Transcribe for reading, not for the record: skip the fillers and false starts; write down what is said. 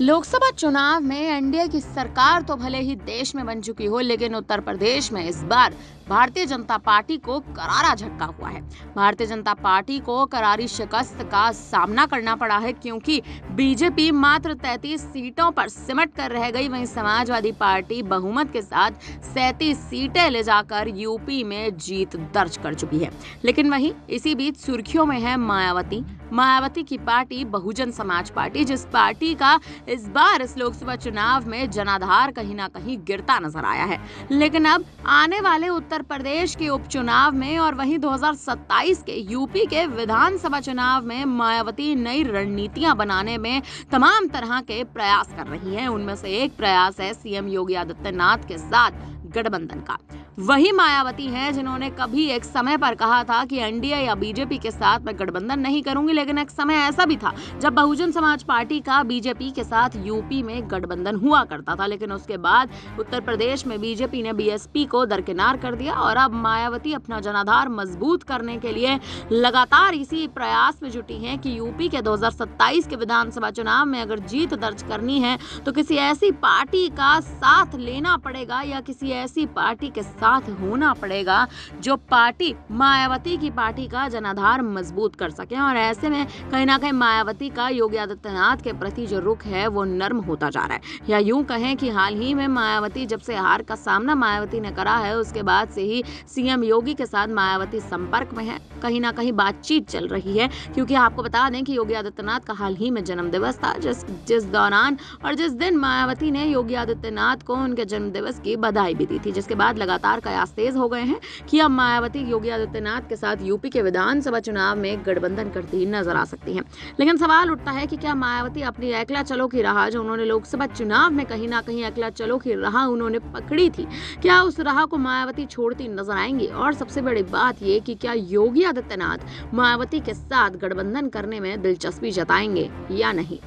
लोकसभा चुनाव में एनडीए की सरकार तो भले ही देश में बन चुकी हो, लेकिन उत्तर प्रदेश में इस बार भारतीय जनता पार्टी को करारा झटका हुआ है। भारतीय जनता पार्टी को करारी शिकस्त का सामना करना पड़ा है, क्योंकि बीजेपी मात्र 33 सीटों पर सिमट कर रह गई। वहीं समाजवादी पार्टी बहुमत के साथ 37 सीटें ले जाकर यूपी में जीत दर्ज कर चुकी है। लेकिन वहीं इसी बीच सुर्खियों में है मायावती की पार्टी बहुजन समाज पार्टी, जिस पार्टी का इस बार इस लोकसभा चुनाव में जनाधार कहीं ना कहीं गिरता नजर आया है। लेकिन अब आने वाले उत्तर प्रदेश के उपचुनाव में और वहीं 2027 के यूपी के विधानसभा चुनाव में मायावती नई रणनीतियां बनाने में तमाम तरह के प्रयास कर रही हैं। उनमें से एक प्रयास है सीएम योगी आदित्यनाथ के साथ गठबंधन का। वही मायावती हैं जिन्होंने कभी एक समय पर कहा था कि एनडीए या बीजेपी के साथ मैं गठबंधन नहीं करूंगी, लेकिन एक समय ऐसा भी था जब बहुजन समाज पार्टी का बीजेपी के साथ यूपी में गठबंधन हुआ करता था। लेकिन उसके बाद उत्तर प्रदेश में बीजेपी ने बीएसपी को दरकिनार कर दिया और अब मायावती अपना जनाधार मजबूत करने के लिए लगातार इसी प्रयास में जुटी हैं कि यूपी के 2027 के विधानसभा चुनाव में अगर जीत दर्ज करनी है तो किसी ऐसी पार्टी का साथ लेना पड़ेगा या किसी ऐसी पार्टी के साथ होना पड़ेगा जो पार्टी मायावती की पार्टी का जनाधार मजबूत कर सके। और ऐसे में कहीं ना कहीं मायावती का योगी आदित्यनाथ के प्रति जो रुख है वो नर्म होता जा रहा है। या यूं कहें कि हाल ही में मायावती जब से हार का सामना मायावती ने करा है, उसके बाद से ही सीएम योगी के साथ मायावती संपर्क में है, कहीं ना कहीं बातचीत चल रही है। क्योंकि आपको बता दें कि योगी आदित्यनाथ का हाल ही में जन्मदिवस था, जिस दौरान और जिस दिन मायावती ने योगी आदित्यनाथ को उनके जन्मदिवस की बधाई भी दी थी, जिसके बाद लगातार कयास तेज हो गए हैं कि अब मायावती योगी आदित्यनाथ के साथ यूपी के विधानसभा चुनाव में गठबंधन करती नजर आ सकती हैं। लेकिन सवाल उठता है कि क्या मायावती अपनी एकला चलो की राह जो उन्होंने लोकसभा चुनाव में कहीं ना कहीं एकला चलो की राह उन्होंने पकड़ी थी, क्या उस राह को मायावती छोड़ती नजर आएंगी? और सबसे बड़ी बात यह कि क्या योगी आदित्यनाथ मायावती के साथ गठबंधन करने में दिलचस्पी जताएंगे या नहीं?